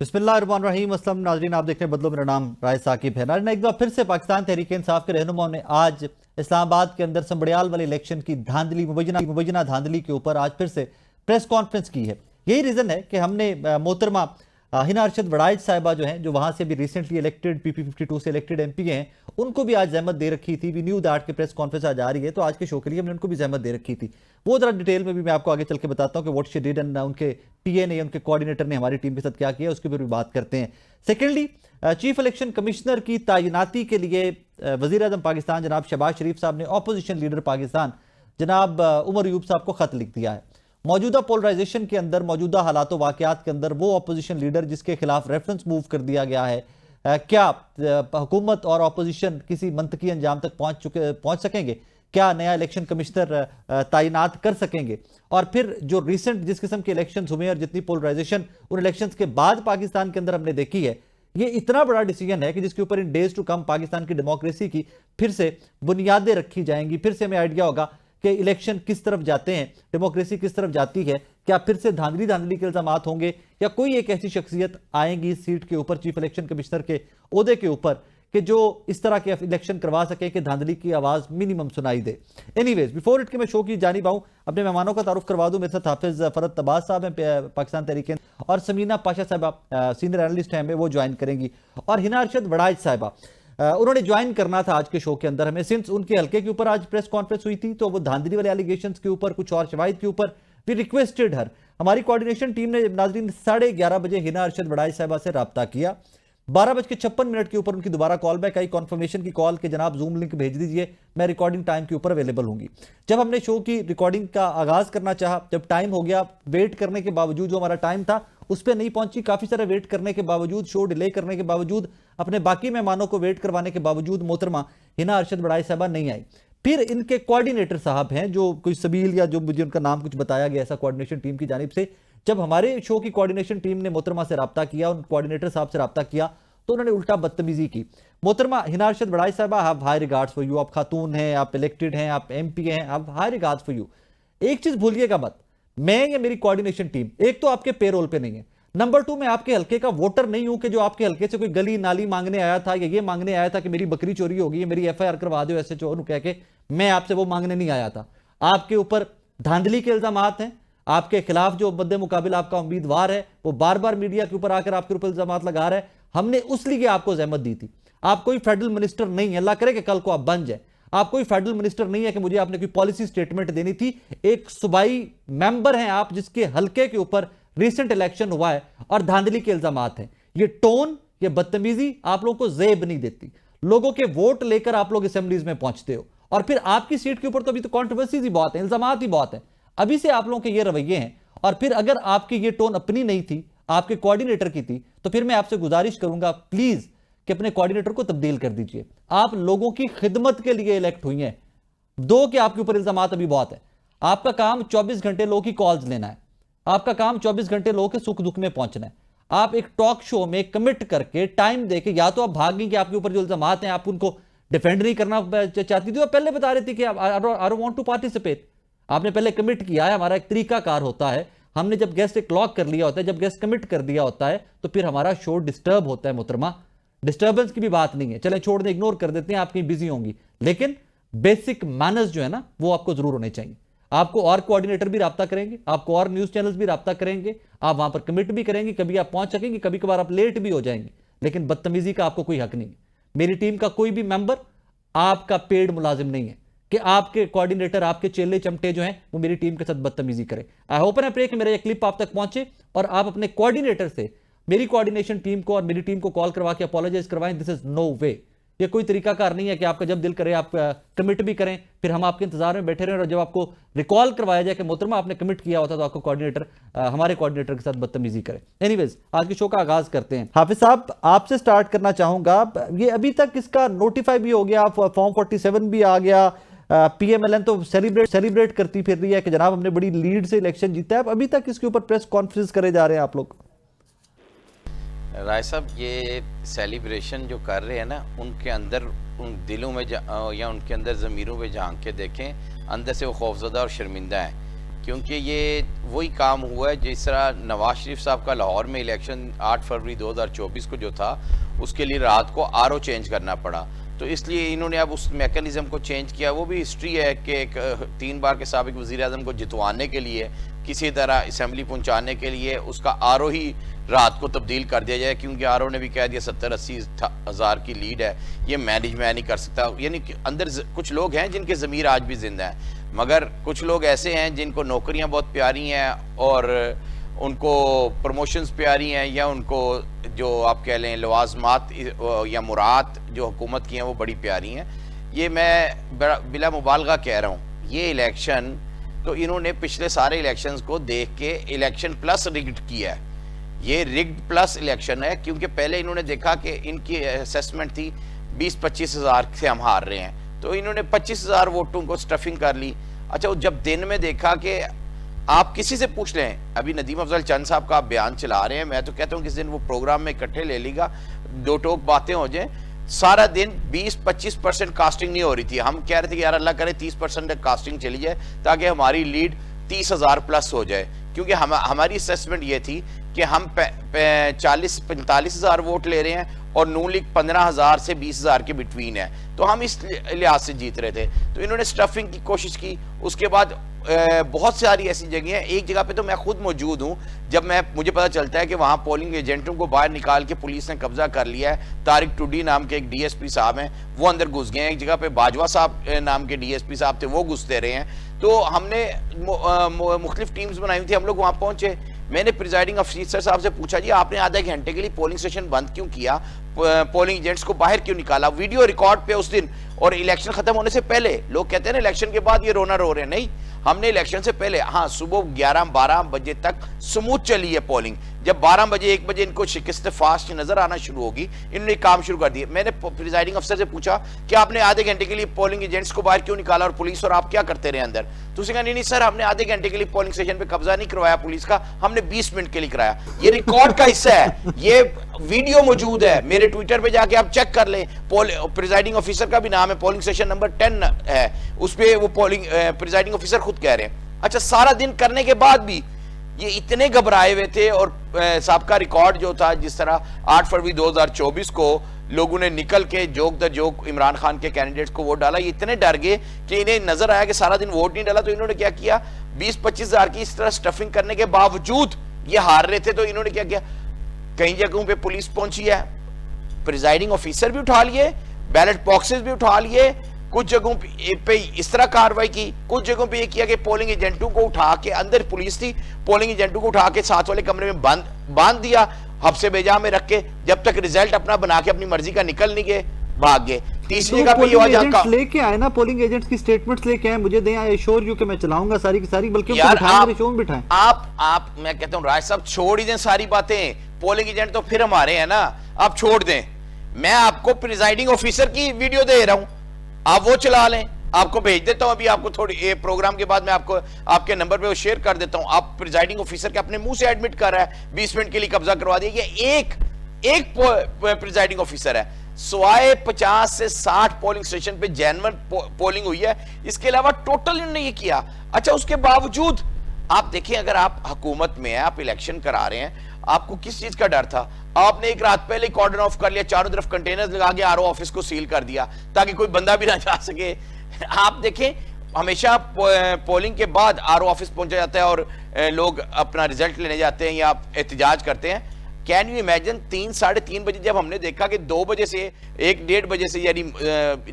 बिस्मिल्लाहिर्रहमानिर्रहीम। अस्सलाम नाज़रीन, आप देख रहे हैं बदलो, मेरा नाम राय साकिब है। नाज़रीन, एक बार फिर से पाकिस्तान तहरीक इंसाफ के रहनुमाओं ने आज इस्लामाबाद के अंदर संबड़ियाल वाले इलेक्शन की धांधली मुबैना धांधली के ऊपर आज फिर से प्रेस कॉन्फ्रेंस की है। यही रीज़न है कि हमने मोहतरमा हिना अरशद वड़ाइच साहिबा जो हैं, जो वहाँ से भी रिसेंटली इलेक्टेड PP52 से इलेक्टेड MP हैं, उनको भी आज जहमत दे रखी थी। वी न्यू दैट के प्रेस कॉन्फ्रेंस आज आ रही है, तो आज के शो के लिए हमने उनको भी जहमत दे रखी थी। वो जरा डिटेल में भी मैं आपको आगे चल के बताता हूँ कि व्हाट शी डिड एंड उनके PA ने, उनके कोऑर्डिनेटर ने हमारी टीम के साथ क्या किया, उसके ऊपर भी बात करते हैं। सेकेंडली, चीफ इलेक्शन कमिश्नर की तैनाती के लिए वज़ीर आज़म पाकिस्तान जनाब शहबाज शरीफ साहब ने अपोजिशन लीडर पाकिस्तान जनाब उमर अयूब साहब को खत लिख दिया है। मौजूदा पोलराइजेशन के अंदर, मौजूदा हालात वाक़यात के अंदर वो अपोजिशन लीडर जिसके खिलाफ रेफरेंस मूव कर दिया गया है, क्या हुकूमत और अपोजिशन किसी मंतकी अंजाम तक पहुंच सकेंगे? क्या नया इलेक्शन कमिश्नर तैनात कर सकेंगे? और फिर जो रिसेंट जिस किस्म के इलेक्शंस हुए और जितनी पोलराइजेशन उन इलेक्शंस के बाद पाकिस्तान के अंदर हमने देखी है, ये इतना बड़ा डिसीजन है कि जिसके ऊपर इन डेज टू कम पाकिस्तान की डेमोक्रेसी की फिर से बुनियादें रखी जाएंगी। फिर से हमें आइडिया होगा कि इलेक्शन किस तरफ जाते हैं, डेमोक्रेसी किस तरफ जाती है। क्या फिर से धांधली के इल्जामात होंगे या कोई एक ऐसी शख्सियत आएंगी इस सीट के ऊपर, चीफ इलेक्शन कमिश्नर के ओहदे के ऊपर, कि जो इस तरह के इलेक्शन करवा सके कि धांधली की आवाज मिनिमम सुनाई दे। एनीवेज, बिफोर इट के मैं शो की जानिब आऊं, अपने मेहमानों का तारुफ करवा दूं। मेरे साथ हाफिज फरद तबाज साहब हैं पाकिस्तान तहरीक, और समीना पाशा साहबा सीनियर एनालिस्ट हैं, वो ज्वाइन करेंगी, और हिना अरशद वड़ाइच साहिबा उन्होंने ज्वाइन करना था आज के शो के अंदर हमें, सिंस उनके हल्के के ऊपर आज प्रेस कॉन्फ्रेंस हुई थी, तो वो धांधली वाले एलिगेशंस के ऊपर, कुछ और शवाहिद के ऊपर भी रिक्वेस्टेड हर। हमारी कोऑर्डिनेशन टीम ने नाज़रीन 11:30 बजे हिना अरशद वड़ाइच साहिबा से रब्ता किया। 12:56 के ऊपर उनकी दोबारा कॉल बैक आई, कॉन्फर्मेशन की कॉल के जनाब जूम लिंक भेज दीजिए, मैं रिकॉर्डिंग टाइम के ऊपर अवेलेबल होंगी। जब हमने शो की रिकॉर्डिंग का आगाज करना चाहा, जब टाइम हो गया, वेट करने के बावजूद जो हमारा टाइम था उस पर नहीं पहुंची, काफी सारे वेट करने के बावजूद, शो डिले करने के बावजूद, अपने बाकी मेहमानों को वेट करवाने के बावजूद मोहतरमा हिना अरशद वड़ाइच साहिबा नहीं आई। फिर इनके कोऑर्डिनेटर साहब हैं, जो कोई सबील या जो मुझे उनका नाम कुछ बताया गया ऐसा कोऑर्डिनेशन टीम की जानिब से, जब हमारे शो की कोऑर्डिनेशन टीम ने मोहतरमा से रब्ता किया, उन कोऑर्डिनेटर साहब से रब्ता किया, तो उन्होंने उल्टा बदतमीजी की। मोहतरमा हिना अरशद वड़ाइच साहिबा, आप हाई रिगार्ड्स फॉर यू, आप खातून हैं, आप इलेक्टेड हैं, आप MP हैं, आप हाई रिगार्ड्स फॉर यू। एक चीज भूलिएगा मत, मैं या मेरी कोऑर्डिनेशन टीम, एक तो आपके पेरोल पे नहीं है, नंबर 2 मैं आपके हल्के का वोटर नहीं हूं कि जो आपके हल्के से कोई गली नाली मांगने आया था या ये मांगने आया था कि मेरी बकरी चोरी होगी, मेरी FIR करवा दो SHO कह के। मैं आपसे वो मांगने नहीं आया था। आपके ऊपर धांधली के इल्जामात हैं, आपके खिलाफ जो मद्दे मुकाबिल आपका उम्मीदवार है वो बार बार मीडिया के ऊपर आकर आपके ऊपर इल्जामात लगा रहा है। हमने उस लिए आपको जहमत दी थी। आप कोई फेडरल मिनिस्टर नहीं है, अल्लाह करे कि कल को आप बन जाए। आप कोई फेडरल मिनिस्टर नहीं है कि मुझे आपने कोई पॉलिसी स्टेटमेंट देनी थी। एक सूबाई मेंबर हैं आप, जिसके हल्के के ऊपर रिसेंट इलेक्शन हुआ है और धांधली के इल्जामात हैं। ये टोन, ये बदतमीजी आप लोगों को जेब नहीं देती। लोगों के वोट लेकर आप लोग असेंबलीज में पहुंचते हो, और फिर आपकी सीट के ऊपर तो अभी तो कॉन्ट्रोवर्सीज ही बहुत है, इल्जामात ही बहुत है। अभी से आप लोगों के ये रवैये हैं, और फिर अगर आपकी ये टोन अपनी नहीं थी, आपके कोऑर्डिनेटर की थी, तो फिर मैं आपसे गुजारिश करूंगा प्लीज कि अपने कोऑर्डिनेटर को तब्दील कर दीजिए। आप लोगों की खिदमत के लिए इलेक्ट हुई हैं। दो कि आपके ऊपर इल्जामात अभी बहुत है। आपका काम 24 घंटे लोगों की कॉल्स लेना है, आपका काम 24 घंटे लोगों के सुख दुख में पहुंचना है। आप एक टॉक शो में कमिट करके टाइम देके, या तो आप भागें कि आपके ऊपर जो इल्जामात हैं आप उनको डिफेंड नहीं करना चाहती थी, और पहले बता रही थी कि I don't want to participate. आपने पहले कमिट किया है। हमारा एक तरीकाकार होता है, हमने जब गेस्ट एक लॉक कर लिया होता है, जब गेस्ट कमिट कर दिया होता है, तो फिर हमारा शो डिस्टर्ब होता है। मोहतरमा, डिस्टर्बेंस की भी बात नहीं है, चलें छोड़ दें, इग्नोर कर देते हैं, आप कहीं बिजी होंगी, लेकिन बेसिक मैनर्स जो है ना वो आपको जरूर होने चाहिए। आपको और कोऑर्डिनेटर भी राब्ता करेंगे, आपको और न्यूज चैनल्स भी राब्ता करेंगे, आप वहां पर कमिट भी करेंगे, कभी आप पहुंच सकेंगे, कभी कभार आप लेट भी हो जाएंगे, लेकिन बदतमीजी का आपको कोई हक नहीं है। मेरी टीम का कोई भी मेंबर आपका पेड मुलाजिम नहीं है कि आपके कोऑर्डिनेटर, आपके चेले चमटे जो हैं वो मेरी टीम के साथ बदतमीजी करें। आई होप एंड प्रे कि मेरा ये क्लिप आप तक पहुंचे और आप अपने कोऑर्डिनेटर से मेरी कोऑर्डिनेशन टीम को और मेरी टीम को कॉल करवा के अपोलोजाइज करवाएं। दिस इज नो वे। ये कोई तरीकाकार नहीं है कि आपका जब दिल करे आप कमिट भी करें, फिर हम आपके इंतजार में बैठे रहें, और जब आपको रिकॉल करवाया जाए कि मोहतरमा आपने कमिट किया होता, तो आपको कोऑर्डिनेटर हमारे कोऑर्डिनेटर के साथ बदतमीजी करें। एनीवेज, आज के शो का आगाज करते हैं। हाफिज साहब, आपसे स्टार्ट करना चाहूंगा। ये अभी तक इसका नोटिफाई भी हो गया, फॉर्म 47 भी आ गया, PMLN तो सेलिब्रेट करती फिर रही है कि जनाब हमने बड़ी लीड से इलेक्शन जीता है। अभी तक इसके ऊपर प्रेस कॉन्फ्रेंस करे जा रहे हैं आप लोग। राय साहब, ये सेलिब्रेशन जो कर रहे हैं ना, उनके अंदर, उन दिलों में या उनके अंदर ज़मीरों में झांक के देखें, अंदर से वो खौफजदा और शर्मिंदा हैं क्योंकि ये वही काम हुआ है जिस तरह नवाज शरीफ साहब का लाहौर में इलेक्शन 8 फरवरी 2024 को जो था, उसके लिए रात को आरओ चेंज करना पड़ा। तो इसलिए इन्होंने अब उस मैकेनिज्म को चेंज किया। वो भी हिस्ट्री है कि 3 बार के साबिक वज़ीर आज़म को जितवाने के लिए, किसी तरह असेंबली पहुंचाने के लिए उसका आरओ ही रात को तब्दील कर दिया जाए, क्योंकि आरओ ने भी कह दिया 70-80 हज़ार की लीड है, ये मैनेज मैं नहीं कर सकता। यानी कि अंदर कुछ लोग हैं जिनके ज़मीर आज भी जिंदा है, मगर कुछ लोग ऐसे हैं जिनको नौकरियां बहुत प्यारी हैं और उनको प्रमोशंस प्यारी हैं, या उनको जो आप कह लें लवाजमात या मुराद जो हुकूमत की हैं वो बड़ी प्यारी हैं। ये मैं बिला मुबालगा कह रहा हूँ, ये इलेक्शन तो इन्होंने पिछले सारे इलेक्शंस को देख के इलेक्शन प्लस रिग्ड किया है। ये रिग्ड प्लस इलेक्शन है, क्योंकि पहले इन्होंने देखा कि इनकी असेसमेंट थी 20-25 हज़ार से हम हार रहे हैं, तो इन्होंने 25 हज़ार वोटों को स्टफिंग कर ली। अच्छा, वो जब दिन में देखा कि आप किसी से पूछ लें, अभी नदीम अफजल चंद साहब का आप बयान चला रहे हैं, मैं तो कहता हूँ किस दिन वो प्रोग्राम में इकट्ठे ले लेगा, दो टोक बातें हो जाएं। सारा दिन 20-25% कास्टिंग नहीं हो रही थी। हम कह रहे थे कि यार अल्लाह करे 30% कास्टिंग चली जाए ताकि हमारी लीड 30 हज़ार प्लस हो जाए, क्योंकि हमारी असेसमेंट ये थी कि हम 40-45 हज़ार वोट ले रहे हैं और नून लीग 15 हज़ार से 20 हज़ार के बिटवीन है, तो हम इस लिहाज से जीत रहे थे। तो इन्होंने स्टफिंग की कोशिश की। उसके बाद बहुत सारी ऐसी जगह हैं, एक जगह पे तो मैं खुद मौजूद हूँ, जब मुझे पता चलता है कि वहाँ पोलिंग एजेंटों को बाहर निकाल के पुलिस ने कब्जा कर लिया है। तारिक टुडी नाम के एक डीएसपी साहब हैं, वो अंदर घुस गए हैं। एक जगह पे बाजवा साहब नाम के डीएसपी साहब थे, वो घुसते रहे हैं। तो हमने मुख्तलिफ टीम्स बनाई हुई थी, हम लोग वहाँ पहुंचे। मैंने प्रिजाइडिंग अफसर साहब से पूछा, जी आपने आधे घंटे के लिए पोलिंग स्टेशन बंद क्यों किया, पोलिंग एजेंट्स को बाहर क्यों निकाला? वीडियो रिकॉर्ड पे उस दिन, और इलेक्शन खत्म होने से पहले। लोग कहते हैं ना इलेक्शन के बाद ये रोना रो रहे हैं, नहीं, हमने इलेक्शन से पहले, हाँ, सुबह 11-12 बजे तक स्मूथ चली है पोलिंग। जब 12 बजे 1 बजे इनको शिकस्त फास्ट नजर आना शुरू होगी, इन्होंने काम शुरू कर दिया। मैंने प्रिजाइडिंग अफसर से पूछा कि आपने आधे घंटे के लिए पोलिंग एजेंट्स को बाहर क्यों निकाला और पुलिस और आप क्या करते रहे अंदर? तो उसने कहा नहीं सर, हमने आधे घंटे के लिए पोलिंग स्टेशन पे कब्जा नहीं करवाया पुलिस का, हमने 20 मिनट के लिए कराया। ये रिकॉर्ड का हिस्सा है, ये वीडियो मौजूद है मेरे ट्विटर पे, जाके आप चेक कर लें। प्रिजाइडिंग ऑफिसर का भी नाम है, पोलिंग स्टेशन नंबर 10 है, उस पर वो पोलिंग प्रिजाइडिंग ऑफिसर खुद कह रहे हैं। अच्छा, सारा दिन करने के बाद भी ये इतने घबराए हुए थे। और सबका रिकॉर्ड जो था, जिस तरह 8 फरवरी 2024 को लोगों ने निकल के joke the joke Imran Khan के कैंडिडेट्स को वोट डाला, ये इतने डर गए कि इन्हें नजर आया कि सारा दिन वोट नहीं डाला। तो इन्होंने क्या किया, 20-25 हज़ार की इस तरह स्टफिंग करने के बावजूद ये हार रहे थे, तो इन्होंने क्या किया, कई जगहों पे पुलिस पहुंची है, प्रिजाइडिंग ऑफिसर भी उठा लिए, बैलेट बॉक्सेस भी उठा लिए, कुछ जगहों पे इस तरह कार्रवाई की, कुछ जगहों पे ये किया कि पोलिंग एजेंटों को उठा के, अंदर पुलिस थी, पोलिंग एजेंटों को उठा के साथ वाले कमरे में बांध दिया, हफ्से बेजा में रख के, जब तक रिजल्ट अपना बना के अपनी मर्जी का निकल नहीं गए, भाग गए। तीसरी जगह पे ये लेके आए ना, पोलिंग एजेंट्स की स्टेटमेंट्स लेके आए, मुझे दें, आई श्योर यू कि मैं चलाऊंगा सारी की सारी, बल्कि बिठाएं। आप मैं कहता हूं राज साहब छोड़ ही दें सारी बातें, पोलिंग एजेंट तो फिर हमारे हैं ना, आप छोड़ दें। मैं आपको प्रिजाइडिंग ऑफिसर की वीडियो दे रहा हूं, आप वो चला लें, आपको भेज देता हूं। अभी आपको थोड़ी प्रोग्राम के बाद मैं आपको आपके नंबर पे वो शेयर कर देता हूं। आप प्रिजाइडिंग ऑफिसर के अपने मुंह से एडमिट कर रहा है 20 मिनट के लिए कब्जा करवा दिया। ये एक प्रिजाइडिंग ऑफिसर है, सवाए 50 से 60 पोलिंग स्टेशन पे जेन्युइन पोलिंग हुई है, इसके अलावा टोटल इन्होंने ये किया। अच्छा, उसके बावजूद आप देखें, अगर आप हुकूमत में हैं, आप इलेक्शन करा रहे हैं, आपको किस चीज का डर था? आपने एक रात पहले कॉर्डन ऑफ कर लिया, चारों तरफ कंटेनर्स लगा के आरओ ऑफिस को सील कर दिया ताकि कोई बंदा भी ना जा सके। आप देखें, हमेशा पोलिंग के बाद आरओ ऑफिस पहुंचा जाता है और लोग अपना रिजल्ट लेने जाते हैं या एहतजाज करते हैं। कैन यू इमेजिन 3-3:30 बजे जब हमने देखा कि 2 बजे से 1-1:30 बजे से, यानी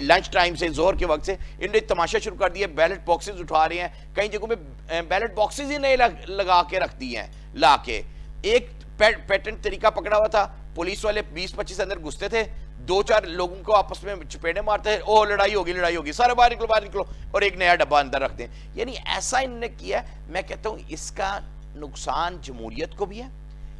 लंच टाइम से, जोहर के वक्त से इन्होंने तमाशा शुरू कर दिया, बैलेट बॉक्सेस उठा रहे हैं, कई जगहों पे बैलेट बॉक्सेस ही नहीं लगा के रख दिए हैं, ला के। एक पैटर्न तरीका पकड़ा हुआ था, पुलिस वाले 20-25 अंदर घुसते थे, 2-4 लोगों को आपस में चपेड़े मारते हैं, ओ लड़ाई होगी, सारे बाहर निकलो, और एक नया डब्बा अंदर रख दें। यानी ऐसा इन्होंने किया। मैं कहता हूं इसका नुकसान जमहूरियत को भी है,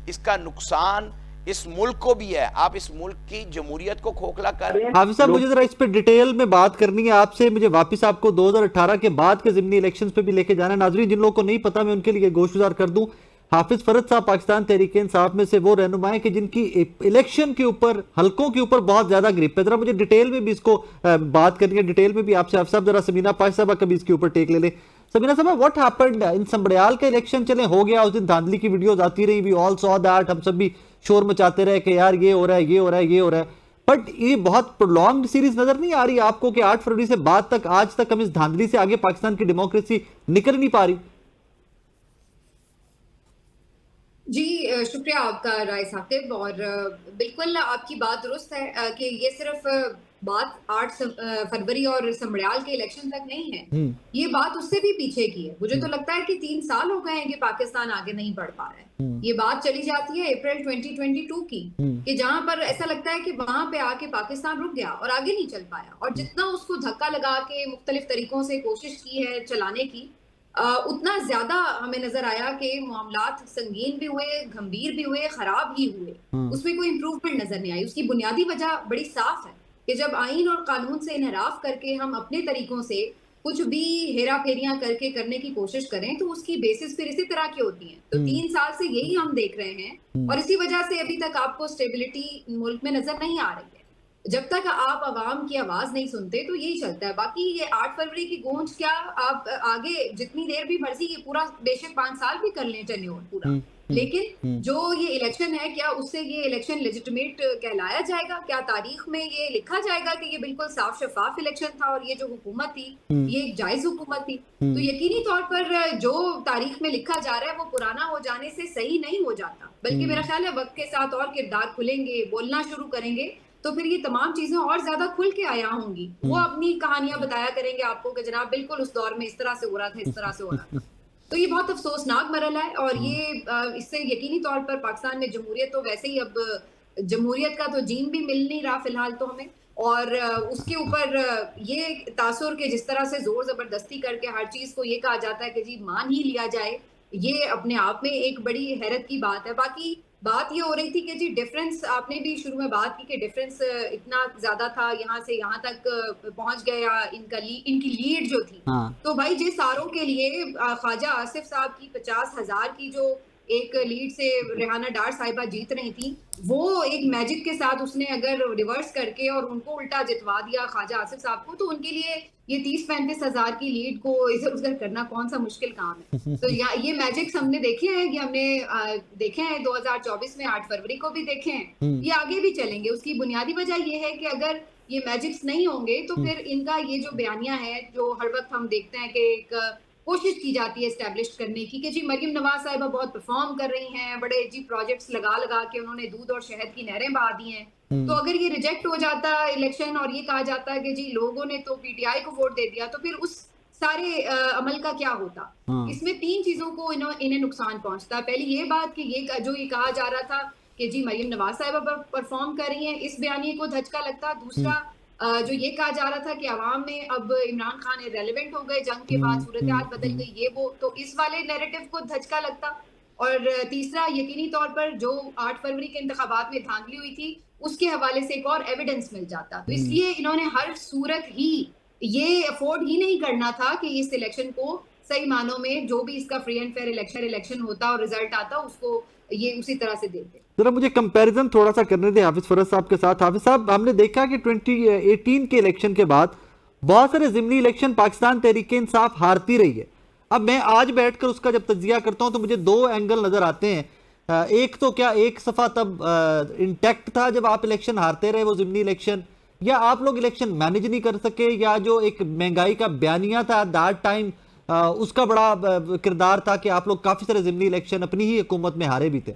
इसका नुकसान इस मुल्क को भी है। आप इस मुल्क की जमहूरियत को खोखला कर रहे हैं। हाफिज साहब, मुझे जरा इस पे डिटेल में बात करनी है आपसे। मुझे वापस आपको 2018 के बाद के ज़िमनी इलेक्शंस पे भी लेके जाना है। नाजरीन, जिन लोगों को नहीं पता, मैं उनके लिए गोशगुजार कर दूं, हाफिज फरद साहब पाकिस्तान तहरीक इंसाफ में से वो रहनुमाएं कि जिनकी इलेक्शन के ऊपर, हलकों के ऊपर बहुत ज्यादा ग्रिप है। जरा मुझे डिटेल में भी इसको बात करनी है, डिटेल में भी आपसे। हाफिज साहब, जरा समीना पाश साहब कभी इसके ऊपर टेक ले लें। सबीना साहब, व्हाट हैपेंड इन संबड़ियाल का इलेक्शन? चले हो गया, उस दिन धांधली की वीडियोस आती रही, वी ऑल सॉ दैट, हम सब भी शोर मचाते रहे कि यार ये हो रहा है, ये हो रहा है, ये हो रहा है, बट ये बहुत प्रोलॉन्ग्ड सीरीज नजर नहीं आ रही आपको कि 8 फरवरी से बाद तक आज तक हम इस धांधली से आगे पाकिस्तान की डेमोक्रेसी निकल नहीं पा रही? जी शुक्रिया आपका राय साकिब। और बिल्कुल आपकी बात दुरुस्त है कि ये सिर्फ बात 8 फरवरी और संबड़ियाल के इलेक्शन तक नहीं है, ये बात उससे भी पीछे की है। मुझे तो लगता है कि 3 साल हो गए हैं कि पाकिस्तान आगे नहीं बढ़ पा रहा है। ये बात चली जाती है अप्रैल 2022 की, कि जहां पर ऐसा लगता है कि वहां पे आके पाकिस्तान रुक गया और आगे नहीं चल पाया, और जितना उसको धक्का लगा के मुख्तलिफ तरीकों से कोशिश की है चलाने की, उतना ज्यादा हमें नजर आया कि मामलात संगीन भी हुए, गंभीर भी हुए, खराब ही हुए। उसमें कोई इंप्रूवमेंट नजर नहीं आई। उसकी बुनियादी वजह बड़ी साफ है कि जब आइन और कानून से इनहराफ करके हम अपने तरीकों से कुछ भी हेरा फेरियां करके करने की कोशिश करें तो उसकी बेसिस फिर इसी तरह की होती है। तो 3 साल से यही हम देख रहे हैं, और इसी वजह से अभी तक आपको स्टेबिलिटी मुल्क में नजर नहीं आ रही है। जब तक आप आवाम की आवाज नहीं सुनते तो यही चलता है। बाकी ये 8 फरवरी की गूंज, क्या आप आगे जितनी देर भी मर्जी ये पूरा बेशक 5 साल भी कर लें टेन्योर पूरा, लेकिन जो ये इलेक्शन है, क्या उससे ये इलेक्शन लेजिटिमेट कहलाया जाएगा? क्या तारीख में ये लिखा जाएगा कि ये बिल्कुल साफ शफाफ इलेक्शन था और ये जो हुकूमत थी ये एक जायज हुकूमत थी? तो यकीनी तौर पर जो तारीख में लिखा जा रहा है वो पुराना हो जाने से सही नहीं हो जाता, बल्कि मेरा ख्याल है वक्त के साथ और किरदार खुलेंगे, बोलना शुरू करेंगे, तो फिर ये तमाम चीजें और ज्यादा खुल के आया होंगी। वो अपनी कहानियां बताया करेंगे आपको कि जनाब बिल्कुल उस दौर में इस तरह से हो रहा था, इस तरह से हो रहा था। तो ये बहुत अफसोसनाक मरहला है, और ये इससे यकीनी तौर पर पाकिस्तान में जमहूरियत तो वैसे ही, अब जमहूरियत का तो जीन भी मिल नहीं रहा फिलहाल तो हमें, और उसके ऊपर ये तासुर के जिस तरह से जोर जबरदस्ती करके हर चीज को ये कहा जाता है कि जी मान ही लिया जाए, ये अपने आप में एक बड़ी हैरत की बात है। बाकी बात ये हो रही थी कि जी डिफरेंस, आपने भी शुरू में बात की कि डिफरेंस इतना ज्यादा था, यहाँ से यहाँ तक पहुंच गया, इनकी लीड जो थी। तो भाई जिस सारों के लिए ख्वाजा आसिफ साहब की 50,000 की जो एक लीड से रेहाना डार साहिबा जीत रही थी, वो एक मैजिक के साथ उसने अगर रिवर्स करके और उनको उल्टा जितवा दिया ख्वाजा आसिफ साहब को, तो उनके लिए ये 30-35 हजार की लीड को इधर उधर करना कौन सा मुश्किल काम है। तो ये मैजिक्स हमने देखे हैं, कि हमने देखे हैं 2024 में, 8 फरवरी को भी देखे हैं, ये आगे भी चलेंगे। उसकी बुनियादी वजह ये है कि अगर ये मैजिक्स नहीं होंगे तो फिर इनका ये जो बयानियां है, जो हर वक्त हम देखते हैं कि एक कोशिश की जाती है एस्टेब्लिश करने की कि जी मरियम नवाज साहिबा बहुत परफॉर्म कर रही हैं, बड़े अजीब प्रोजेक्ट्स लगा लगा के उन्होंने दूध और शहद की नहरें बहा दी हैं। तो अगर ये रिजेक्ट हो जाता इलेक्शन और ये कहा जाता है कि जी लोगों ने तो पीटीआई को वोट दे दिया, तो फिर उस सारे अमल का क्या होता? इसमें 3 चीजों को इन्हें नुकसान पहुंचता है। पहली ये बात कि ये जो ये कहा जा रहा था कि जी मरियम नवाज साहिबा परफॉर्म कर रही हैं, इस बयानी को धचका लगता। दूसरा जो ये कहा जा रहा था कि अवाम में अब इमरान खान इरेलेवेंट हो गए, जंग के बाद सूरत हाल बदल गई, ये वो, तो इस वाले नैरेटिव को धचका लगता। और तीसरा यकीनी तौर पर जो 8 फरवरी के इंतखाबात में धांधली हुई थी उसके हवाले से एक और एविडेंस मिल जाता। तो इसलिए इन्होंने हर सूरत ही ये अफोर्ड ही नहीं करना था कि इस इलेक्शन को सही मानों में जो भी इसका फ्री एंड फेयर इलेक्शन होता और रिजल्ट आता उसको ये उसी तरह से देते। जरा मुझे कंपैरिजन थोड़ा सा करने दे हाफिज फरज साहब के साथ। हाफिज साहब, हमने देखा कि 2018 के इलेक्शन के बाद बहुत सारे ज़िमनी इलेक्शन पाकिस्तान तहरीक इंसाफ हारती रही है। अब मैं आज बैठकर उसका जब तज्जिया करता हूं तो मुझे 2 एंगल नजर आते हैं। एक तो क्या एक सफ़ा तब इंटैक्ट था जब आप इलेक्शन हारते रहे वो ज़िमनी इलेक्शन, या आप लोग इलेक्शन मैनेज नहीं कर सके, या जो एक महंगाई का बयानिया था दैट टाइम उसका बड़ा किरदार था कि आप लोग काफ़ी सारे ज़िमनी इलेक्शन अपनी ही हुकूमत में हारे भी थे।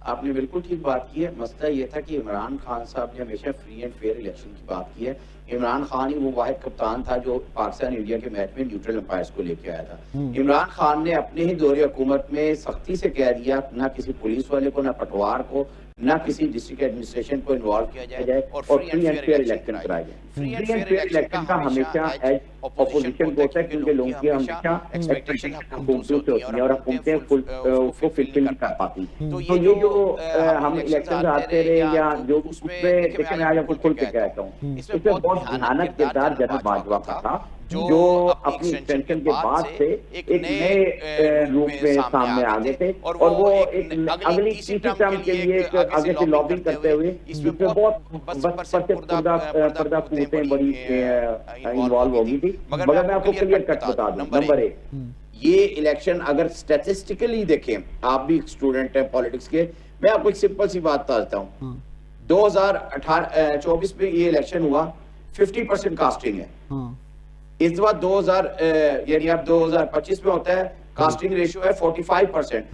आपने बिल्कुल ठीक बात की है। मसला ये था कि इमरान खान साहब ने हमेशा फ्री एंड फेयर इलेक्शन की बात की है। इमरान खान ही वो वाहिद कप्तान था जो पाकिस्तान इंडिया के मैच में न्यूट्रल अंपायर्स को लेके आया था। इमरान खान ने अपने ही दौरे हुकूमत में सख्ती से कह दिया, ना किसी पुलिस वाले को, ना पटवार को, ना किसी डिस्ट्रिक्ट एडमिनिस्ट्रेशन को इन्वॉल्व किया जाए और फ्री एंड फेयर इलेक्शन कराए जाए। फ्री एंड फेयर इलेक्शन का हमेशा एज ऑपोजिशन को होता है, क्योंकि लोगों की हमेशा एक्सपेक्टेशन हुकूमतों से होती है और हुकूमतें उसको फुलफिल नहीं कर पाती। तो ये जो हम इलेक्शन आते रहे या जो उसमें, देखिए मैं आज आपको खुल के कहता हूँ, इसमें बहुत भयानक किरदार जनरल बाजवा का था, जो अपनी एक्सटेंशन के बाद से एक नए रूप में सामने आ गए थे और वो एक अगली तीसरी टर्म के लिए आगे से लॉबिंग करते हुए इसमें बहुत पर्दा पूर्तें बड़ी इन्वॉल्व होगी थी। मगर मैं आपको क्लियर कट बता दूं, नंबर 1, ये इलेक्शन अगर स्टैटिस्टिकली देखें, आप भी स्टूडेंट हैं पॉलिटिक्स के, मैं आपको एक सिंपल सी बात बताता हूँ। 2024 में ये इलेक्शन हुआ, 50% कास्टिंग है। इस बार 2000 यानी अब 2025 में होता है, कास्टिंग रेशियो है 45%।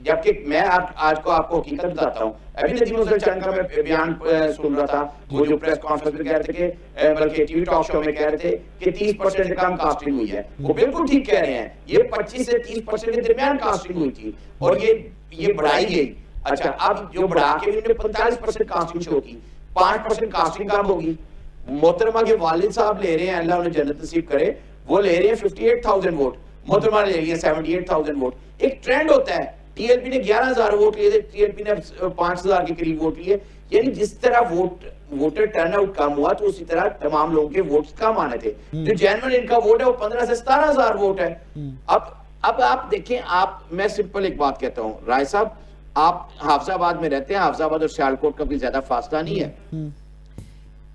जबकि मैं आज को आपको हकीकत बताता हूँ, अभी नजीम उल चंद का मैं बयान सुन रहा था, वो जो प्रेस कॉन्फ्रेंस में कह रहे थे कि बल्कि टीवी टॉक शो में कह रहे थे कि 30% से कम कास्टिंग हुई है। वो बिल्कुल ठीक कह रहे हैं, ये 25 से 30% के दरमियान कास्टिंग हुई थी और ये बढ़ाई गई। अच्छा, अब जो बढ़ा के इन्होंने 45% कास्टिंग शो की, 5% कास्टिंग कम होगी। मोहतरमा के वालिद साहब ले रहे हैं, अल्लाह उन्हें जन्नत नसीब करे, वो ले रहे हैं 58,000 वोट, मोहतरमा ले रही है 78,000 वोट। एक ट्रेंड होता है, टीएलपी ने 11,000 वोट लिए थे, टीएलपी ने 5,000 के करीब वोट लिए। यानी जिस तरह वोटर टर्नआउट कम हुआ, तो उसी तरह तमाम लोगों के वोट्स कम आने थे। जो जेन्युइन इनका वोट है वो 15 से 17,000 वोट है। अब आप देखें, मैं सिंपल एक बात कहता हूँ, राय साहब, आप हाफिजाबाद में रहते हैं, हाफिजाबाद और सियालकोट का भी ज्यादा फासला नहीं है।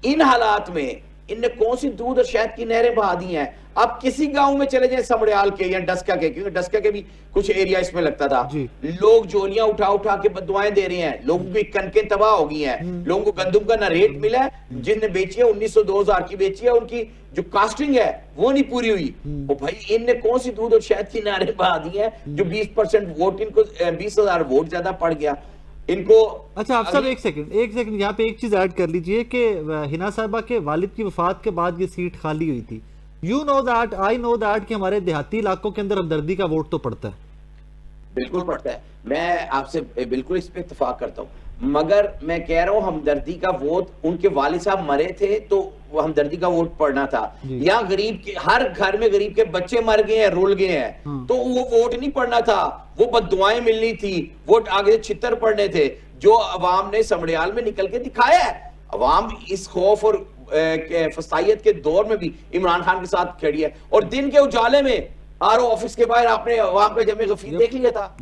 इन हालात में इनने कौन सी दूध और शहद की नहरें बहा दी हैं। आप किसी गांव में चले जाएं, समड़ियाल के या डस्का के, क्योंकि डस्का के भी कुछ एरिया इसमें लगता था, लोग जोलियां उठा के बददुआएं दे रहे हैं, लोगों की कनकें तबाह हो गई हैं, लोगों को गंदम का ना रेट मिला है, जिनने बेची है 1900 2000 की बेची है, उनकी जो कास्टिंग है वो नहीं पूरी हुई। तो भाई इनने कौन सी दूध और शहद की नहरें बहा दी हैं जो 20% वोट, इनको 20,000 वोट ज्यादा पड़ गया इनको। अच्छा, आप सब एक सेकंड यहाँ पे एक चीज ऐड कर लीजिए कि हिना साहिबा के वालिद की वफात के बाद ये सीट खाली हुई थी। You know that, I know that कि हमारे देहाती इलाकों के अंदर हमदर्दी का वोट तो पड़ता है, बिल्कुल पड़ता है, मैं आपसे बिल्कुल इस पे इत्तेफाक करता हूँ। मगर मैं कह रहा हूँ हमदर्दी का वोट, उनके वालिद साहब मरे थे तो वो हमदर्दी का वोट पड़ना था। या गरीब के हर घर में गरीब के बच्चे मर गए हैं, रुल गए हैं, तो वो वोट नहीं पड़ना था, वो बददुआएं मिलनी थी, वोट आगे छितर पड़ने थे, जो अवाम ने समड़ियाल में निकल के दिखाया है। अवाम इस खौफ और फसाइयत के दौर में भी इमरान खान के साथ खड़ी है। और दिन के उजाले में आरओ ऑफिस के बाहर आपने अवाम का जमे गफीर देख लिया था।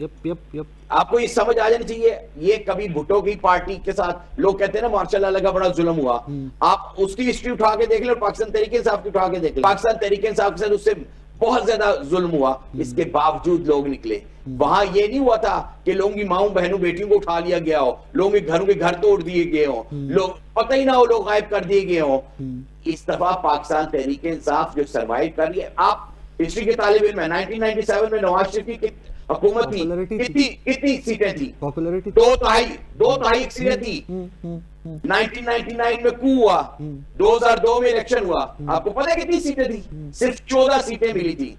आपको ये समझ आ जानी चाहिए, ये कभी भुट्टो की पार्टी के साथ लोग कहते हैं ना मार्शल का बड़ा जुल्म हुआ, आप उसकी हिस्ट्री उठा के देख ले और पाकिस्तान तहरीक इंसाफ की उठा के देख ले, पाकिस्तान तहरीक इंसाफ के साथ उससे बहुत ज्यादा जुल्म हुआ, इसके बावजूद लोग निकले। वहां ये नहीं हुआ था कि लोगों की माओ बहनों बेटियों को उठा लिया गया हो, लोगों के घरों के घर तोड़ दिए गए हो, लोग पता ही ना हो, लोग गायब कर दिए गए हो। इस दफा पाकिस्तान तहरीक इंसाफ जो सर्वाइव कर रही है, आप हिस्ट्री के तालिब इल्म है, 1997 में नवाज शरीफ की हुकूमत थी, कितनी सीटें थी? पॉपुलैरिटी 2/3 अक्सरियत थी। 1999 में कू हुआ, 2002 में इलेक्शन हुआ, आपको पता है कितनी सीटें थी? सिर्फ 14 सीटें मिली थी।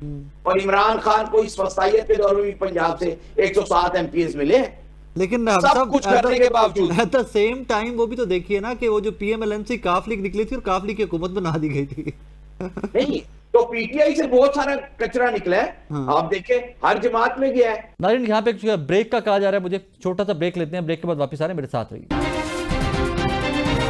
और इमरान खान को इस वसायत के दौर में भी पंजाब से 107 MPs मिले, लेकिन सब कुछ करने के बावजूद। एट द सेम टाइम वो भी तो देखिए ना कि वो जो PMLNC काफ लीग निकली थी और काफ लीग की हुकूमत बना दी गई थी। नहीं तो PTI से बहुत सारा कचरा निकला है। आप देखें हर जमात में गया है। नाज़रीन, यहाँ पे ब्रेक का कहा जा रहा है, मुझे छोटा सा ब्रेक लेते हैं, ब्रेक के बाद वापस आ रहे हैं, मेरे साथ रहिए।